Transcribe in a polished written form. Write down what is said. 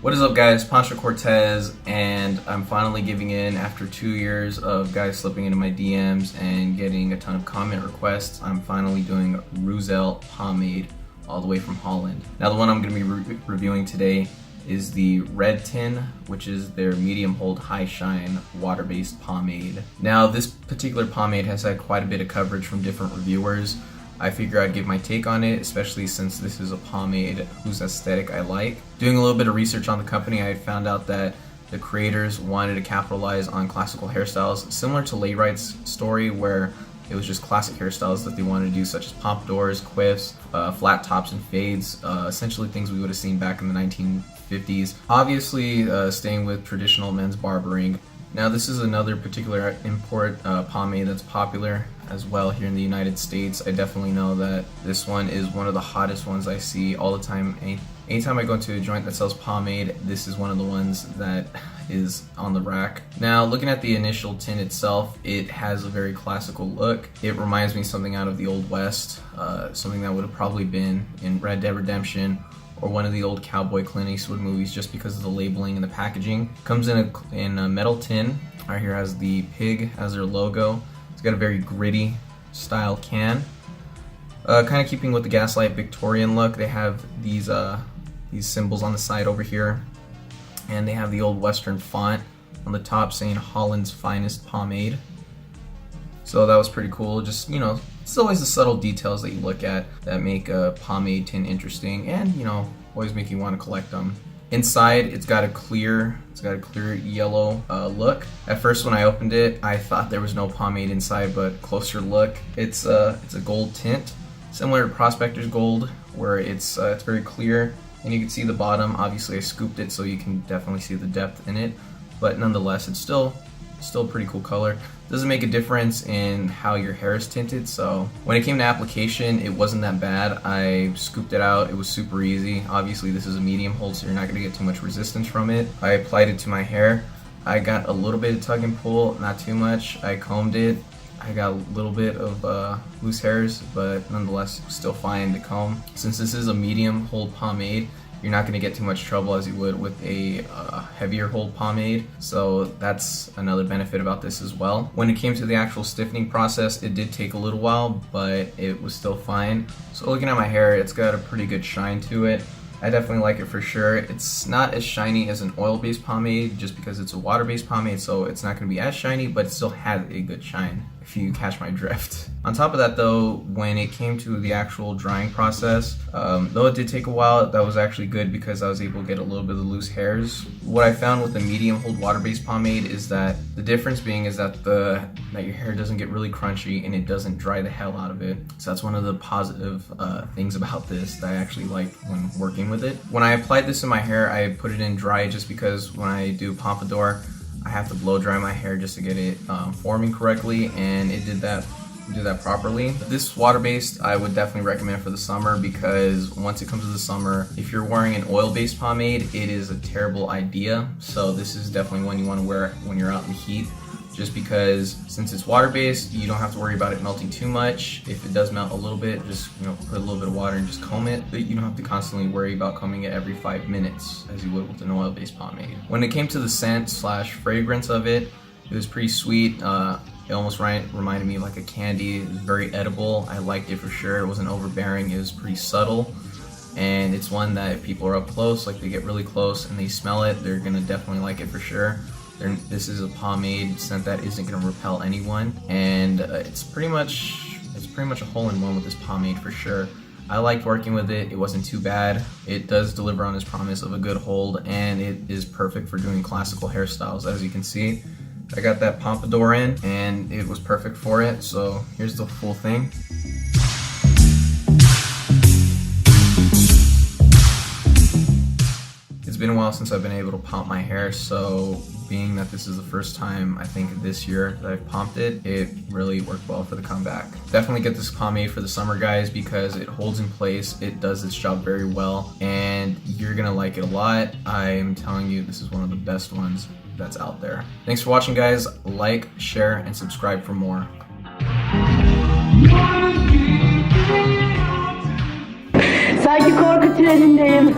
What is up, guys? Pancho Cortez, and I'm finally giving in after 2 years of guys slipping into my DMs and getting a ton of comment requests. I'm finally doing Reuzel Pomade all the way from Holland. Now, the one I'm going to be reviewing today is the Red Tin, which is their medium hold high shine water-based pomade. Now, this particular pomade has had quite a bit of coverage from different reviewers. I figure I'd give my take on it, especially since this is a pomade whose aesthetic I like. Doing a little bit of research on the company, I had found out that the creators wanted to capitalize on classical hairstyles, similar to Layright's story, where it was just classic hairstyles that they wanted to do, such as pompadours, quiffs, flat tops, and fades, essentially things we would have seen back in the 1950s. Obviously, staying with traditional men's barbering. Now, this is another particular import pomade that's popular as well here in the United States. I definitely know that this one is one of the hottest ones I see all the time. Anytime I go into a joint that sells pomade, this is one of the ones that is on the rack. Now, looking at the initial tin itself, it has a very classical look. It reminds me of something out of the Old West, something that would have probably been in Red Dead Redemption or one of the old cowboy Clint Eastwood movies, just because of the labeling and the packaging. Comes in a metal tin. Right here has the pig as their logo. It's got a very gritty style can. Kind of keeping with the Gaslight Victorian look, they have these symbols on the side over here, and they have the old Western font on the top saying Holland's finest pomade. So that was pretty cool. Just, you know, it's always the subtle details that you look at that make a pomade tin interesting, and, you know, always make you want to collect them. Inside, it's got a clear yellow look. At first, when I opened it, I thought there was no pomade inside, but closer look, it's a gold tint, similar to Prospector's Gold, where it's very clear, and you can see the bottom. Obviously, I scooped it so you can definitely see the depth in it, but nonetheless, it's still a pretty cool color. Doesn't make a difference in how your hair is tinted, so when it came to application, it wasn't that bad. I scooped it out, it was super easy. Obviously, this is a medium hold, so you're not gonna get too much resistance from it. I applied it to my hair. I got a little bit of tug and pull, not too much. I combed it. I got a little bit of loose hairs, but nonetheless, still fine to comb. Since this is a medium hold pomade, you're not going to get too much trouble as you would with a heavier hold pomade, so that's another benefit about this as well. When it came to the actual stiffening process, it did take a little while, but it was still fine. So looking at my hair, it's got a pretty good shine to it. I definitely like it for sure. It's not as shiny as an oil-based pomade just because it's a water-based pomade, so it's not going to be as shiny, but it still has a good shine, if you catch my drift. On top of that though, when it came to the actual drying process, though it did take a while, that was actually good because I was able to get a little bit of the loose hairs. What I found with the medium hold water-based pomade is that the difference being is that your hair doesn't get really crunchy and it doesn't dry the hell out of it. So that's one of the positive things about this that I actually liked when working with it. When I applied this in my hair, I put it in dry just because when I do pompadour, I have to blow dry my hair just to get it forming correctly, and it did that properly. This water-based I would definitely recommend for the summer, because once it comes to the summer, if you're wearing an oil-based pomade, it is a terrible idea. So this is definitely one you want to wear when you're out in the heat, just because since it's water-based, you don't have to worry about it melting too much. If it does melt a little bit, just, you know, put a little bit of water and just comb it. But you don't have to constantly worry about combing it every 5 minutes as you would with an oil-based pomade. When it came to the scent / fragrance of it, it was pretty sweet. It almost reminded me of like a candy. It was very edible. I liked it for sure. It wasn't overbearing. It was pretty subtle. And it's one that if people are up close, like they get really close and they smell it, they're gonna definitely like it for sure. This is a pomade scent that isn't gonna repel anyone. And it's pretty much a hole-in-one with this pomade for sure. I liked working with it. It wasn't too bad. It does deliver on its promise of a good hold, and it is perfect for doing classical hairstyles. As you can see, I got that pompadour in, and it was perfect for it. So here's the full thing. It's been a while since I've been able to pomp my hair, so being that this is the first time I think this year that I've pomped it, it really worked well for the comeback. Definitely get this pomade for the summer, guys, because it holds in place, it does its job very well, and you're gonna like it a lot. I'm telling you, this is one of the best ones that's out there. Thanks for watching, guys. Like, share, and subscribe for more. Sanki korku trenindeyim.